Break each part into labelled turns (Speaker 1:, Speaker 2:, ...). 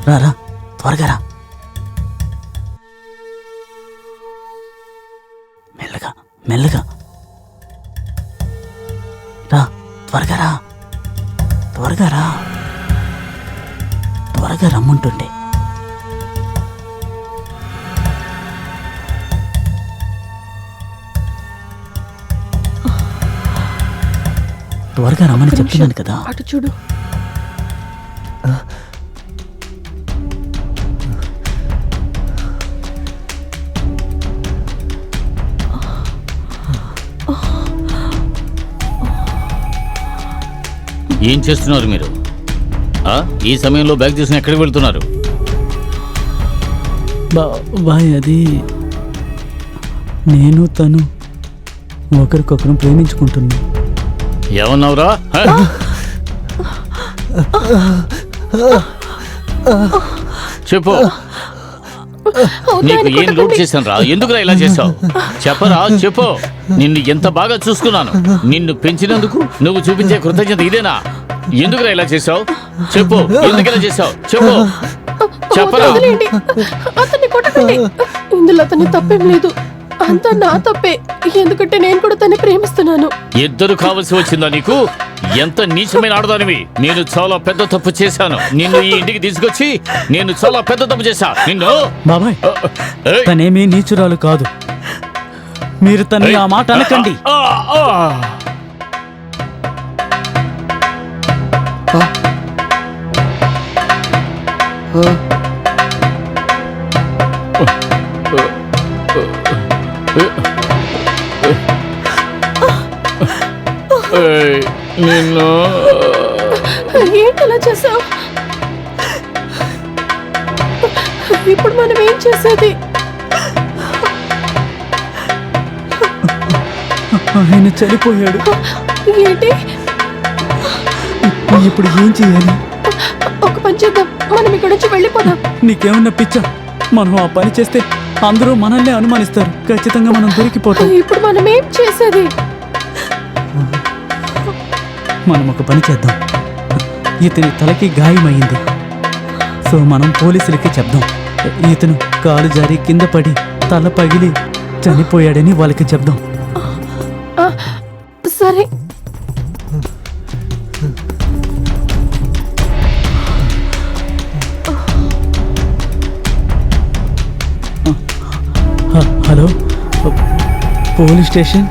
Speaker 1: రారా, త్వరగా రా. మెల్లగా మెల్లగా రా, త్వరగా రా, త్వరగా రా, త్వరగా రమ్మంటుండే. త్వరగా రమ్మని చెప్తున్నాను కదా.
Speaker 2: అటు చూడు.
Speaker 3: ఏం చేస్తున్నారు మీరు? ఈ సమయంలో బ్యాగ్ తీసుకుని ఎక్కడికి వెళ్తున్నారు?
Speaker 1: బాయ్, అది నేను తను ఒకరికొకరు ప్రేమించుకుంటున్నా.
Speaker 3: ఏమన్నావురా? చెప్పు, నీకు ఏం లోడ్ చేశాను రా? ఎందుకురా ఇలా చేసావు? చెప్పరా, చెప్పు. నిన్ను ఎంత బాగా చూసుకున్నాను. నిన్ను పెంచినందుకు నువ్వు చూపించే కృతజ్ఞత ఇదేనా? ఎందుకురా ఇలా చేసావు? చెప్పు, ఎందుకు ఇలా చేసావు? చెప్పు, చెప్పరా.
Speaker 2: అతన్ని కొట్టకండి. ఇందులో అతన్ని తప్పేం లేదు, అంతా నా తప్పే. ఎందుకంటే నేను కూడా తన్ని ప్రేమిస్తున్నాను.
Speaker 3: ఇద్దరు కావలసి వచ్చిందా నీకు? ఎంత నీచమైన ఆడదానివి. నేను చాలా పెద్ద తప్పు చేశాను. నిన్ను ఈ ఇంటికి తీసుకొచ్చి నేను చాలా పెద్ద తప్పు చేశా. నిన్ను
Speaker 1: బాబాయ్, తనేమీ నీచురాలు కాదు. మీరు తన్ని ఆ మాట అనకండి.
Speaker 3: నిన్ను
Speaker 2: ఏంటలా చేసావు? ఇప్పుడు మనం ఏం చేసేది?
Speaker 1: ఆయన చనిపోయాడు.
Speaker 2: ఏంటి?
Speaker 1: ఇప్పుడు ఏం చేయాలి?
Speaker 2: ఒక పని చేద్దాం, మనం ఇక్కడ నుంచి వెళ్ళిపోదాం.
Speaker 1: నీకేమన్నా పిచ్చా? మనం ఆ పని చేస్తే అందరూ మనల్ని అనుమానిస్తారు. ఖచ్చితంగా మనం దొరికిపోతాం.
Speaker 2: ఇప్పుడు మనం ఏం చేసేది?
Speaker 1: మనం ఒక పని చేద్దాం. ఇతని తలకి గాయమైంది, సో మనం పోలీసులకి చెప్దాం. ఇతను కాలు జారి కింద పడి తల పగిలి చనిపోయాడని వాళ్ళకి చెప్దాం.
Speaker 2: సరే.
Speaker 1: Hello, police station.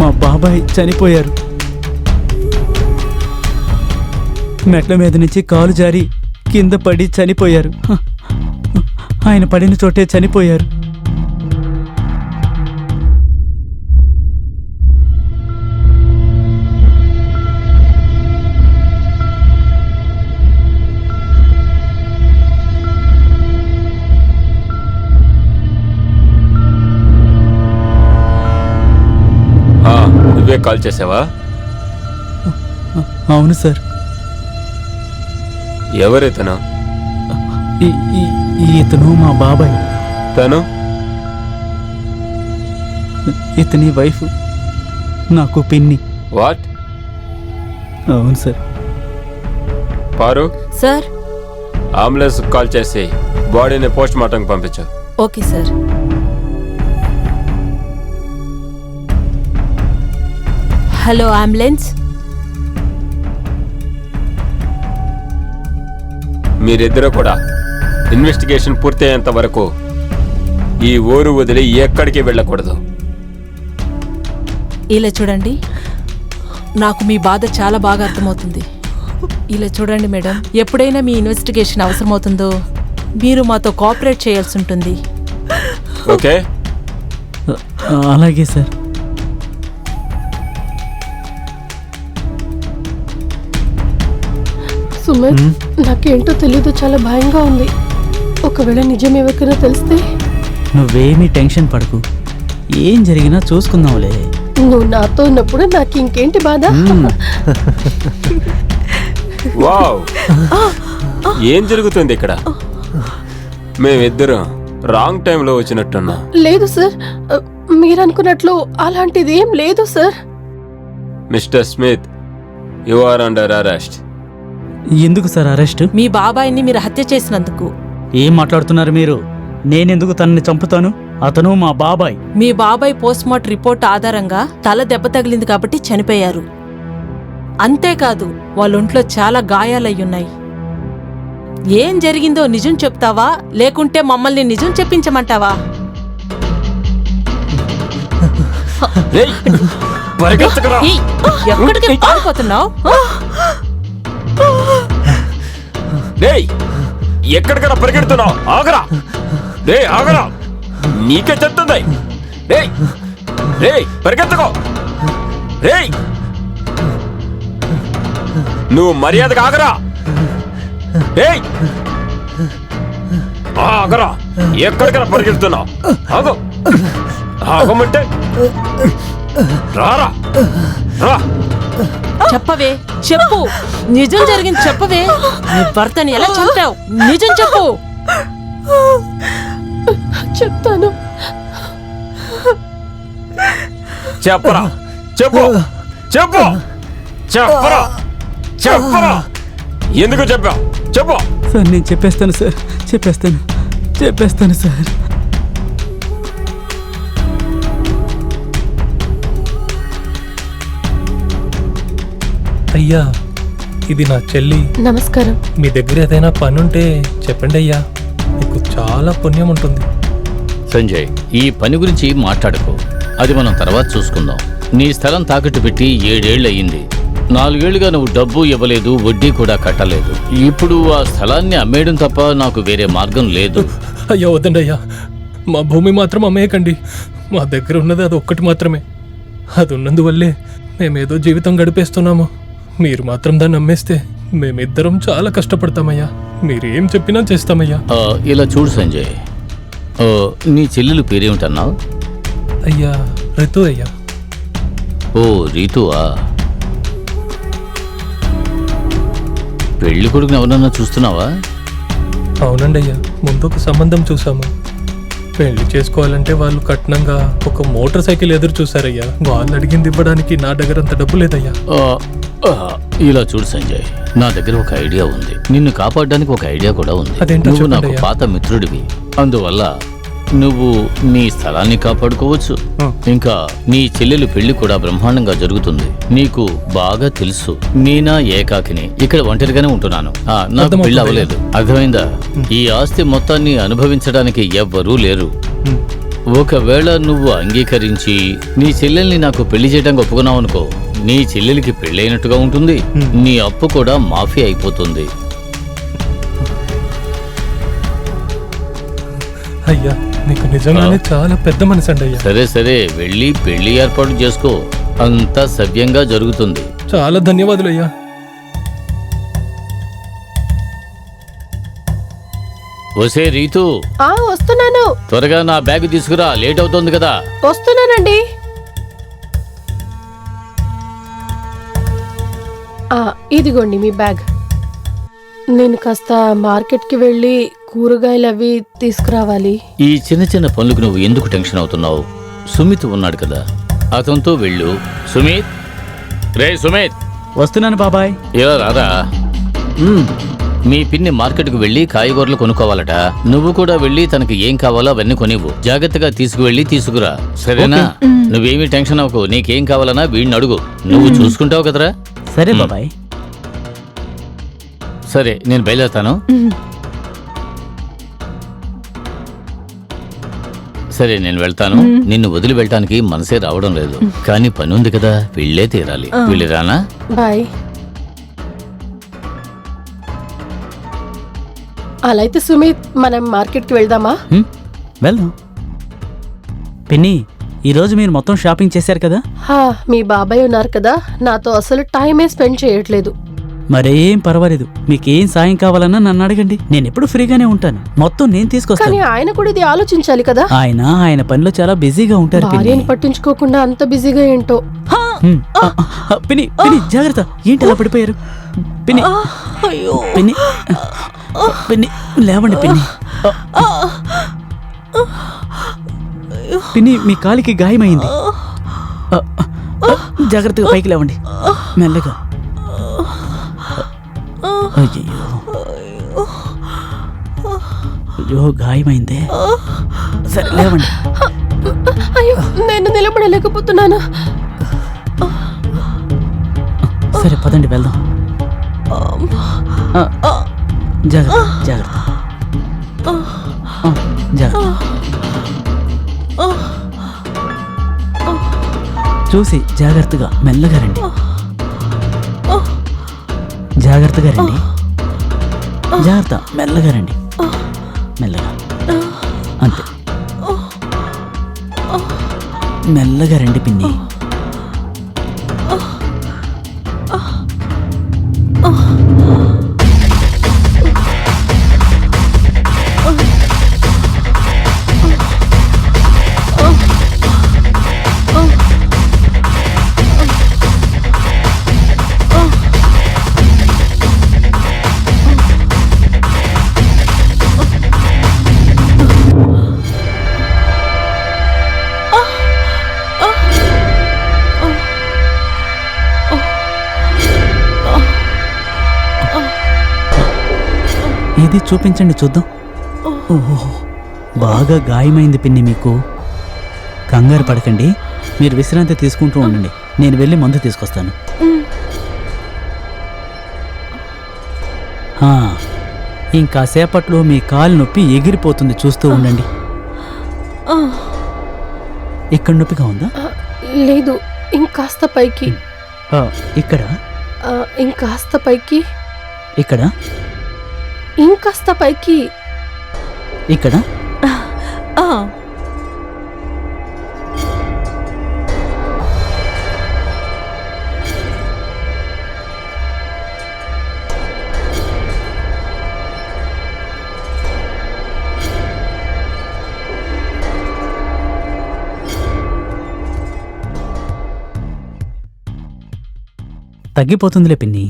Speaker 1: మా బాబాయ్ చనిపోయారు. మెట్ల మీద నుంచి కాలు జారి కింద పడి చనిపోయారు. ఆయన పడిన చోటే చనిపోయారు.
Speaker 4: నువ్వే కాల్ చేసావా?
Speaker 1: అవును సార్.
Speaker 4: ఎవరైతనా?
Speaker 1: ఇతను మా బాబాయ్.
Speaker 4: తను
Speaker 1: ఇతని వైఫ్, నాకు పిన్ని.
Speaker 4: వాట్?
Speaker 1: అవును సార్.
Speaker 4: పారు
Speaker 5: సార్,
Speaker 4: అంబులెన్స్ కాల్ చేసి బాడీని పోస్ట్ మార్టంకి పంపించు.
Speaker 5: Okay sir. Hello ambulance.
Speaker 4: మీరిద్దరూ కూడా ఇన్వెస్టిగేషన్ పూర్తయ్యేంత వరకు ఈ ఊరు వదిలి ఎక్కడికి వెళ్ళకూడదు.
Speaker 5: ఇలా చూడండి, నాకు మీ బాధ చాలా బాగా అర్థమవుతుంది. ఇలా చూడండి మేడం, ఎప్పుడైనా మీ ఇన్వెస్టిగేషన్ అవసరమవుతుందో మీరు మాతో కోఆపరేట్ చేయాల్సి ఉంటుంది.
Speaker 4: ఓకే?
Speaker 1: అలాగే సార్.
Speaker 2: సుమిత్, నాకేంటో తెలీదు, చాలా భయంగా ఉంది. ఒకవేళ నిజం ఎవరికైనా తెలిస్తే
Speaker 1: నువ్వేమీ టెన్షన్ పడకు, ఏం జరిగినా చూసుకుందాంలే.
Speaker 2: నువ్వు నాతో ఉన్నప్పుడు నాకు ఇంకేంటి బాధ?
Speaker 4: వావ్, ఏం జరుగుతుంది ఇక్కడ? మేమిద్దరం రాంగ్ టైంలో వచ్చినట్టున్నా.
Speaker 2: లేదు సార్, మీరు అనుకున్నట్లు అలాంటిది ఏం లేదు sir.
Speaker 4: Mister Smith, you are under arrest.
Speaker 1: ఎందుకు సార్ అరెస్ట్?
Speaker 5: మీ బాబాయిని మీరు హత్య చేసినందుకు.
Speaker 1: ఏం మాట్లాడుతున్నారు మీరు? నేనెందుకు తనని చంపుతాను? అతను మా బాబాయ్.
Speaker 5: మీ బాబాయ్ పోస్ట్మార్టం రిపోర్ట్ ఆధారంగా తల దెబ్బ తగిలింది కాబట్టి చనిపోయారు. అంతేకాదు వాళ్ళ ఒంట్లో చాలా గాయాలయ్యున్నాయి. ఏం జరిగిందో నిజం చెప్తావా, లేకుంటే మమ్మల్ని నిజం చెప్పించమంటావా?
Speaker 4: ఏయ్, పరిగెత్తకురా.
Speaker 5: ఏయ్, ఎక్కడికి పారిపోతున్నావు?
Speaker 4: డేయ్, ఎక్కడికైనా పరిగెడుతున్నావు? ఆగరా, డే ఆగరా, నీకే చెప్తుంది. డేయ్ డేయ్, పరిగెత్తుకో. డేయ్, నువ్వు మర్యాదగా ఆగరా. డేయ్ ఆగరా, ఎక్కడికైనా పరిగెడుతున్నావు? ఆగు, ఆగమంటే రారా, రా.
Speaker 5: చెప్పవే, చెప్పు, నిజం జరిగింది చెప్పవే. నీ భర్తని ఎలా చంపావు? నిజం చెప్పు.
Speaker 2: చెప్తాను.
Speaker 4: చెప్పరా, చెప్పు, చెప్పు, చెప్పరా, చెప్పరా. ఎందుకు చెప్పావు? చెప్పు.
Speaker 1: సార్ నేను చెప్పేస్తాను సార్, చెప్పేస్తాను సార్.
Speaker 6: అయ్యా, ఇది నా చెల్లి.
Speaker 2: నమస్కారం.
Speaker 6: మీ దగ్గర ఏదైనా పనుంటే చెప్పండి అయ్యా, మీకు చాలా పుణ్యం ఉంటుంది.
Speaker 3: సంజయ్, ఈ పని గురించి మాట్లాడుకో, అది మనం తర్వాత చూసుకుందాం. నీ స్థలం తాకట్టు పెట్టి 7 ఏళ్ళు అయ్యింది. 4 ఏళ్లుగా నువ్వు డబ్బు ఇవ్వలేదు, వడ్డీ కూడా కట్టలేదు. ఇప్పుడు ఆ స్థలాన్ని అమ్మేయడం తప్ప నాకు వేరే మార్గం లేదు.
Speaker 6: అయ్యా వద్దండి అయ్యా, మా భూమి మాత్రం అమ్మేయకండి. మా దగ్గర ఉన్నది అది ఒక్కటి మాత్రమే. అది ఉన్నందువల్లే మేమేదో జీవితం గడిపేస్తున్నాము. మీరు మాత్రం దాన్ని అమ్మేస్తే మేమిద్దరం చాలా కష్టపడతామయ్యా. మీరేం చెప్పినా చేస్తామయ్యా.
Speaker 3: ఇలా చూడు సంజయ్, నీ చెల్లెలు పేరేమిటన్నావు?
Speaker 6: అయ్యా రితు అయ్యా.
Speaker 3: ఓ రీతువా? పెళ్లి కొడుకుని ఎవరన్నా చూస్తున్నావా?
Speaker 6: అవునండి అయ్యా, ముందు ఒక సంబంధం చూసాము. పెళ్లి చేసుకోవాలంటే వాళ్ళు కట్నంగా ఒక మోటార్ సైకిల్ ఎదురు చూసారయ్యా. వాళ్ళు అడిగింది ఇవ్వడానికి నా దగ్గర అంత డబ్బు లేదయ్యా.
Speaker 3: ఇలా చూడు సంజయ్, నా దగ్గర ఒక ఐడియా ఉంది. నిన్ను కాపాడడానికి ఒక ఐడియా కూడా ఉంది.
Speaker 6: అదేంటో
Speaker 3: నువ్వు
Speaker 6: చెప్పండి
Speaker 3: నాకు
Speaker 6: అయ్యా.
Speaker 3: పాత మిత్రుడివి, అందువల్ల నువ్వు నీ స్థలాన్ని కాపాడుకోవచ్చు. ఇంకా నీ చెల్లెలు పెళ్లి కూడా బ్రహ్మాండంగా జరుగుతుంది. నీకు బాగా తెలుసు, నేనా ఏకాకిని ఇక్కడ ఒంటరిగానే ఉంటున్నాను. నాకు పెళ్లి అవ్వలేదు, అర్థమైందా? ఈ ఆస్తి మొత్తాన్ని అనుభవించడానికి ఎవ్వరూ లేరు. ఒకవేళ నువ్వు అంగీకరించి నీ చెల్లెల్ని నాకు పెళ్లి చేయడానికి ఒప్పుకున్నావు అనుకో, నీ చెల్లెలికి పెళ్ళైనట్టుగా ఉంటుంది, నీ అప్పు కూడా మాఫీ అయిపోతుంది.
Speaker 6: అయ్యా నీకు నిజంగానే చాలా పెద్ద మనసు అండి అయ్యా.
Speaker 3: సరే సరే, వెళ్ళి పెళ్లి ఏర్పాటు చేసుకో, అంతా సవ్యంగా జరుగుతుంది.
Speaker 6: చాలా ధన్యవాదాలు అయ్యా.
Speaker 3: వసే రీతు,
Speaker 2: వస్తున్నాను.
Speaker 3: త్వరగా నా బ్యాగ్ తీసుకురా, లేట్ అవుతుంది కదా.
Speaker 2: వస్తున్నానండి. ఇదిగోండి మీ బ్యాగ్. నేను కాస్త మార్కెట్కి వెళ్ళి కూరగాయలు అవి తీసుకురావాలి.
Speaker 3: ఈ చిన్న చిన్న పనులకు నువ్వు ఎందుకు టెన్షన్ అవుతున్నావు? సుమిత్ ఉన్నాడు కదా, అతనితో వెళ్ళు. సుమిత్, రే సుమిత్.
Speaker 1: వస్తున్నాను బాబాయ్.
Speaker 3: ఇలా రారా. మీ పిన్ని మార్కెట్కు వెళ్ళి కాయగూరలు కొనుక్కోవాలట. నువ్వు కూడా వెళ్ళి తనకి ఏం కావాలో అవన్నీ కొనివ్వు. జాగ్రత్తగా తీసుకువెళ్ళి తీసుకురా, సరేనా? నువ్వేమీ టెన్షన్ అవ్వకు, నీకేం కావాలన్నా వీడిని అడుగు, నువ్వు చూసుకుంటావు కదరా.
Speaker 1: సరే బాబాయ్.
Speaker 3: సరే, నేను బయలుదేరుతాను. సరే, నేను వెళ్తాను. నిన్ను వదిలి వెళ్ళటానికి మనసే రావడం లేదు, కానీ పని ఉంది కదా, వెళ్ళే తీరాలి. వెళ్ళిరానా?
Speaker 2: బాయ్. అలా అయితే సుమిత్, మనం మార్కెట్కి వెళ్దామా?
Speaker 1: వెళ్దాం. పిన్ని, ఈరోజు మీరు మొత్తం షాపింగ్ చేశారు కదా?
Speaker 2: మీ బాబాయ్ ఉన్నారు కదా, నాతో అసలు టైమే స్పెండ్ చేయట్లేదు.
Speaker 1: మరేం పర్వాలేదు, మీకేం సాయం కావాలన్నా నన్ను అడగండి, నేను ఎప్పుడు ఫ్రీగానే ఉంటాను. మొత్తం నేను
Speaker 2: కానీ
Speaker 1: తీసుకొస్తాను.
Speaker 2: ఆయన కూడా ఇది ఆలోచించాలి కదా.
Speaker 1: ఆయన పనిలో చాలా బిజీగా ఉంటారు పిన్ని.
Speaker 2: భార్యని పట్టించుకోకుండా అంత బిజీగా ఏంటో.
Speaker 1: పిన్ని జాగ్రత్త, ఏంటి అలా పడిపోయారు? పిన్ని పిన్ని పిన్ని లేవండి పిన్ని. పిన్ని మీ కాలికి గాయమైంది. జాగ్రత్తగా పైకి లేవండి, మెల్లగా. అయ్యో గాయమైందే. సరే లేవండి.
Speaker 2: అయ్యో నేను నిలబడలేకపోతున్నాను.
Speaker 1: సరే పదండి వెళ్దాం. జాగ్రత్త జాగ్రత్త జాగ్రత్త. చూసి జాగ్రత్తగా మెల్లగా రండి. జాగ్రత్తగా రండి. జాగ్రత్త, మెల్లగా రండి. మెల్లగా, అంతే. మెల్లగా రండి పిన్ని. ఇది చూపించండి చూద్దాం. ఓహో బాగా గాయమైంది పిన్ని మీకు. కంగారు పడకండి, మీరు విశ్రాంతి తీసుకుంటూ ఉండండి, నేను వెళ్ళి మందు తీసుకొస్తాను. ఇంకాసేపట్లో మీ కాలు నొప్పి ఎగిరిపోతుంది, చూస్తూ ఉండండి. ఇక్కడ నొప్పిగా ఉందా?
Speaker 2: లేదు, ఇంకాస్త పైకి.
Speaker 1: ఇక్కడ
Speaker 2: ఇంకాస్త పైకి.
Speaker 1: ఇక్కడ
Speaker 2: ఇంకాస్త పైకి.
Speaker 1: ఇక్కడ తగ్గిపోతుందిలే పిన్ని.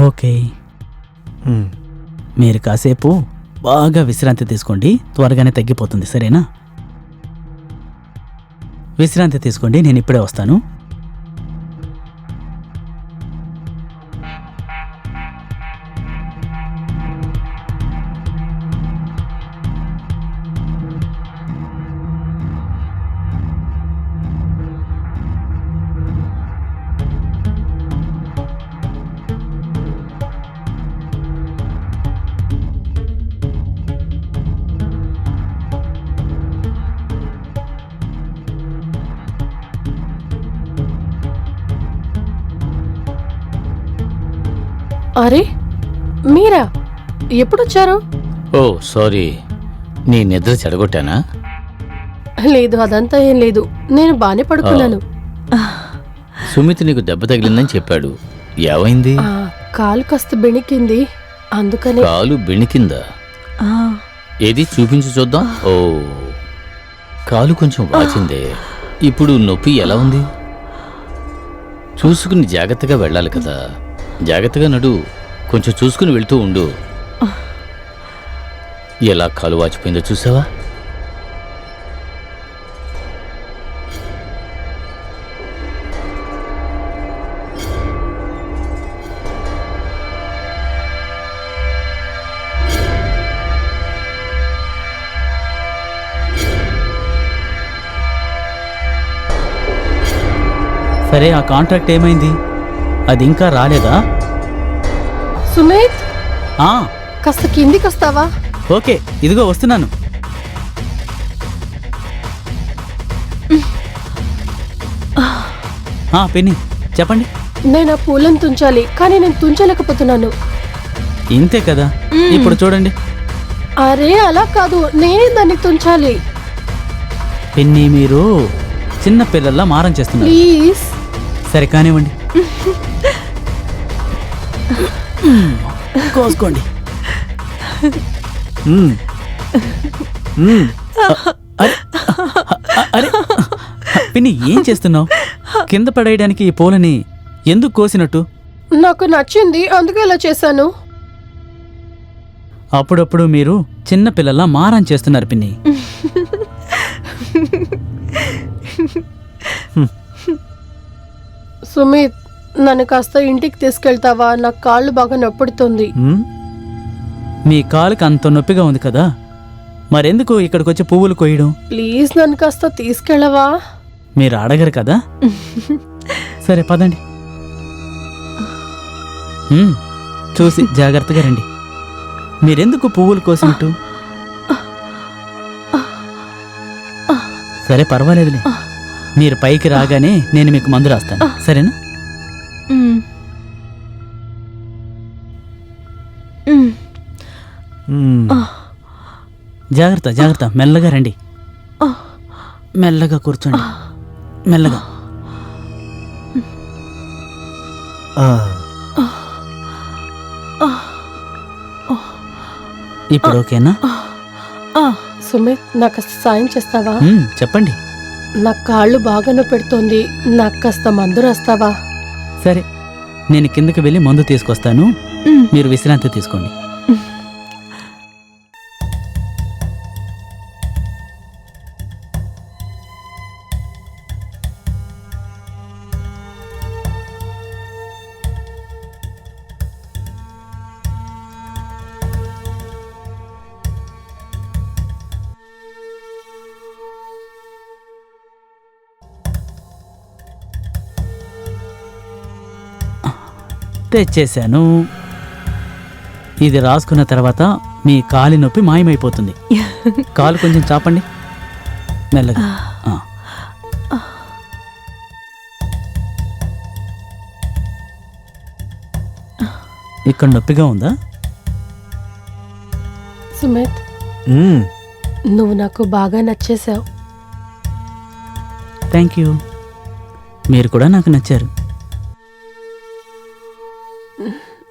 Speaker 1: ఓకే, మీరు కాసేపు బాగా విశ్రాంతి తీసుకోండి, త్వరగానే తగ్గిపోతుంది, సరేనా? విశ్రాంతి తీసుకోండి, నేను ఇప్పుడే వస్తాను.
Speaker 2: అరే మీరా, ఎప్పుడొచ్చారు?
Speaker 3: ఓ సారీ, నీ నిద్ర చెడగొట్టానా?
Speaker 2: లేదు, అదంతా ఏం లేదు, నేను బానే పడుకున్నాను.
Speaker 3: సుమిత్ నీకు దెబ్బ తగిలిందని చెప్పాడు, ఏమైంది?
Speaker 2: కాలు కాస్త బెణికింది, అందుకని.
Speaker 3: కాలు బెణికిందా? ఏది చూపించి చూద్దాం. ఓ కాలు కొంచెం వాచిందే. ఇప్పుడు నొప్పి ఎలా ఉంది? చూసుకుని జాగ్రత్తగా వెళ్ళాలి కదా, జాగ్రత్తగా నడు, కొంచెం చూసుకుని వెళ్తూ ఉండు. ఎలా కాలు వాచిపోయిందో చూసావా?
Speaker 1: సరే, ఆ కాంట్రాక్ట్ ఏమైంది? అది ఇంకా రాలేదా?
Speaker 2: సుమిత్,
Speaker 1: ఆ,
Speaker 2: కాస్త కిందికి వస్తావా?
Speaker 1: ఓకే, ఇదిగో వస్తున్నాను. పిన్ని చెప్పండి.
Speaker 2: నేను ఆ పూలను తుంచాలి, కానీ నేను తుంచలేకపోతున్నాను.
Speaker 1: ఇంతే కదా, ఇప్పుడు చూడండి.
Speaker 2: అరే అలా కాదు, నేనే దాన్ని తుంచాలి.
Speaker 1: పిన్ని మీరు చిన్న పిల్లల్లా మారం చేస్తున్నారు.
Speaker 2: ప్లీజ్.
Speaker 1: సరే కానివ్వండి. కోసుకోండి. అరే పిన్ని, ఏం చేస్తున్నావు? కింద పడేయడానికి ఈ పూలని ఎందుకు కోసినట్టు?
Speaker 2: నాకు నచ్చింది, అందుకే ఇలా చేశాను.
Speaker 1: అప్పుడప్పుడు మీరు చిన్న పిల్లల్లా మారం చేస్తున్నారు పిన్ని.
Speaker 2: సుమిత్, నన్ను కాస్త ఇంటికి తీసుకెళ్తావా? నాకు కాళ్ళు బాగా నొప్పుడుతుంది.
Speaker 1: మీ కాలుకి అంత నొప్పిగా ఉంది కదా, మరెందుకు ఇక్కడికి వచ్చి పువ్వులు కొయ్యడం?
Speaker 2: ప్లీజ్ నన్ను కాస్త తీసుకెళ్ళవా?
Speaker 1: మీరు అడగరు కదా. సరే పదండి. చూసి జాగ్రత్తగా రండి. మీరెందుకు పువ్వులు కోసినట్టు? సరే పర్వాలేదులే, మీరు పైకి రాగానే నేను మీకు మందు రాస్తాను, సరేనా? జాగ్రత్త జాగ్రత్త, మెల్లగా రండి. మెల్లగా కూర్చోండి, మెల్లగా. ఇప్పుడు ఓకేనా?
Speaker 2: సుమిత్, నాకు కాస్త సాయం చేస్తావా?
Speaker 1: చెప్పండి.
Speaker 2: నా కాళ్ళు బాగా నొప్పెడుతోంది, నాకు కాస్త మందు రాస్తావా?
Speaker 1: సరే, నేను కిందకి వెళ్ళి మందు తీసుకొస్తాను, మీరు విశ్రాంతి తీసుకోండి. తెచ్చేశాను. ఇది రాసుకున్న తర్వాత మీ కాలి నొప్పి మాయమైపోతుంది. కాలు కొంచెం చాపండి, మెల్లగా. ఇక్కడ నొప్పిగా ఉందా?
Speaker 2: సుమిత్, నువ్వు నాకు బాగా నచ్చేసావు.
Speaker 1: Thank you. మీరు కూడా నాకు నచ్చారు.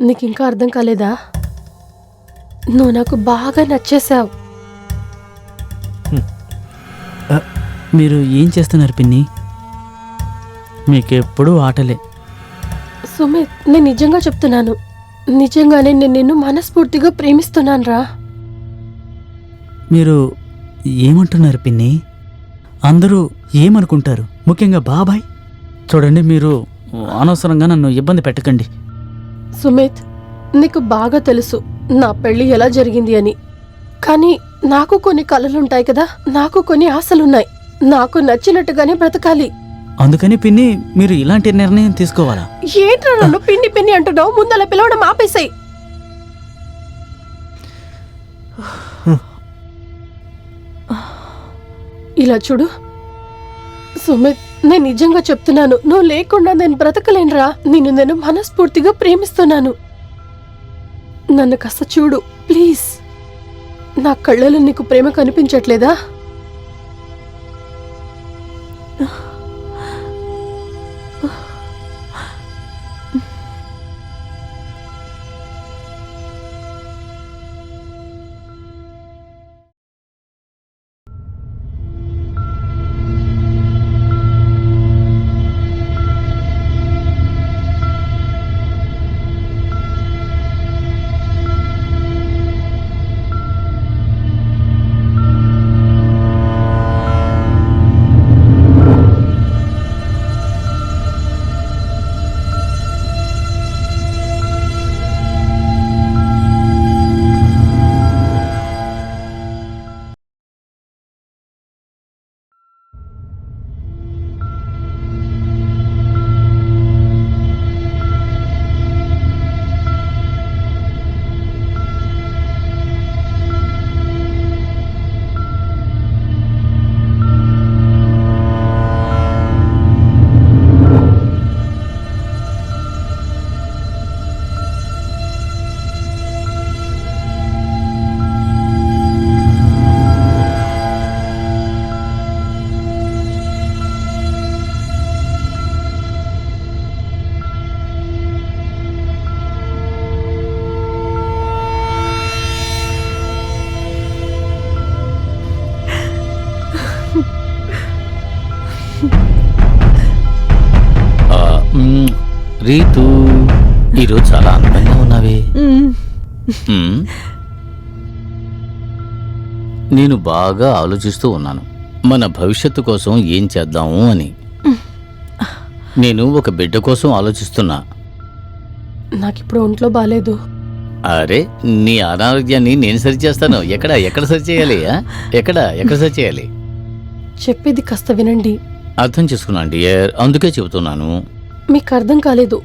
Speaker 2: నీకు ఇంకా అర్థం కాలేదా? నువ్వు నాకు బాగా నచ్చేసావు.
Speaker 1: మీరు ఏం చేస్తున్నారు పిన్ని? మీకెప్పుడూ ఆటలే.
Speaker 2: సుమిత్, నేను నిజంగా చెప్తున్నాను, నిజంగానే నేను నిన్ను మనస్ఫూర్తిగా ప్రేమిస్తున్నాను రా.
Speaker 1: మీరు ఏమంటున్నారు పిన్ని? అందరూ ఏమనుకుంటారు, ముఖ్యంగా బాబాయ్? చూడండి, మీరు అనవసరంగా నన్ను ఇబ్బంది పెట్టకండి.
Speaker 2: సుమిత్, నీకు బాగా తెలుసు నా పెళ్లి ఎలా జరిగింది అని. కానీ నాకు కొన్ని కలలుంటాయి కదా, నాకు కొన్ని ఆశలున్నాయి. నాకు నచ్చినట్టుగానే బ్రతకాలి.
Speaker 1: అందుకని పిన్ని మీరు ఇలాంటి నిర్ణయం తీసుకోవాలా?
Speaker 2: ఏంట్రా నన్ను పిన్ని పిన్ని అంటున్నావు? ముందలా పిలవడం ఆపేసాయి. ఇలా చూడు సుమిత్, నేను నిజంగా చెప్తున్నాను, నువ్వు లేకుండా నేను బ్రతకలేనురా. నేను మనస్ఫూర్తిగా ప్రేమిస్తున్నాను. నన్ను కాస్త చూడు ప్లీజ్. నా కళ్ళలో నీకు ప్రేమ కనిపించట్లేదా?
Speaker 3: ఈరోజు చాలా అందంగా ఉన్నావే. మ్మ్. నేను బాగా ఆలోచిస్తూ ఉన్నాను మన భవిష్యత్తు కోసం ఏం చేద్దాము అని. నేను ఒక బిడ్డ కోసం ఆలోచిస్తున్నా.
Speaker 2: నాకిప్పుడు ఒంట్లో బాలేదు.
Speaker 3: అరే, నీ అనారోగ్యాన్ని నేను సరిచేస్తాను. ఎక్కడ సరిచేయాలి? ఎక్కడ సరిచేయాలి?
Speaker 2: చెప్పేది కాస్త వినండి.
Speaker 3: అర్థం చేసుకున్నాను డియర్, అందుకే చెబుతున్నాను.
Speaker 2: మీకు అర్థం కాలేదు.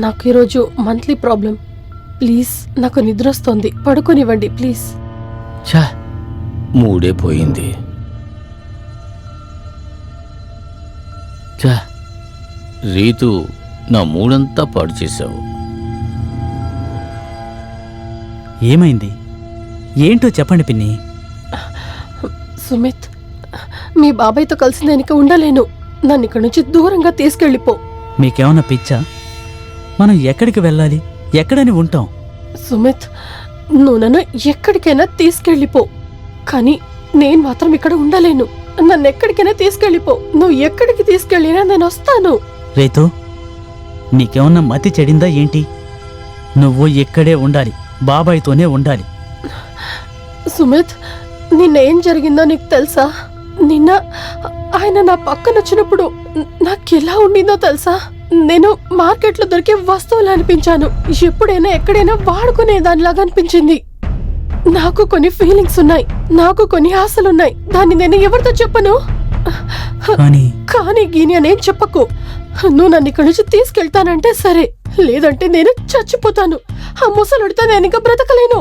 Speaker 2: నాకు ఈరోజు మంత్లీ ప్రాబ్లం. ప్లీజ్, నాకు నిద్ర వస్తోంది, పడుకోనివ్వండి ప్లీజ్.
Speaker 3: ఛా, మూడే పోయింది. ఛా, రీతు, నా మూడంతా పాడు చేశావు.
Speaker 1: ఏమైంది? ఏంటో చెప్పండి పిన్ని.
Speaker 2: సుమిత్, మీ బాబాయ్తో కలిసి నేను ఇక ఉండలేను. నన్ను ఇక్కడి నుంచి దూరంగా తీసుకెళ్ళిపో.
Speaker 1: మీకేమన్నా పిచ్చా? మనం ఎక్కడికి వెళ్ళాలి? ఎక్కడని ఉంటాం?
Speaker 2: సుమిత్, నువ్వు నన్ను ఎక్కడికైనా తీసుకెళ్ళిపో, కానీ నేను మాత్రం ఇక్కడ ఉండలేను. నన్ను ఎక్కడికైనా తీసుకెళ్ళిపో. నువ్వు ఎక్కడికి తీసుకెళ్ళినా నేను వస్తాను.
Speaker 1: రేతు, నీకేమన్నా మతి చెడిందా ఏంటి? నువ్వు ఇక్కడే ఉండాలి, బాబాయ్తోనే ఉండాలి.
Speaker 2: సుమిత్, నిన్న ఏం జరిగిందో నీకు తెలుసా? నిన్న ఆయన నా పక్కన వచ్చినప్పుడు నాకెలా ఉండిందో తెలుసా? నేను మార్కెట్లో దొరికే వస్తువులు అనిపించాను. ఎప్పుడైనా ఎక్కడైనా వాడుకునే దానిలాగా అనిపించింది. నాకు కొన్ని ఫీలింగ్స్ ఉన్నాయి, నాకు కొన్ని ఆశలున్నాయి. దాన్ని నేను ఎవరితో చెప్పను. కానీ గీని అనేం చెప్పకు. నువ్వు నన్ను ఇక్కడి నుంచి తీసుకెళ్తానంటే సరే, లేదంటే నేను చచ్చిపోతాను. ఆ ముసలుడితో నేను ఇంకా బ్రతకలేను.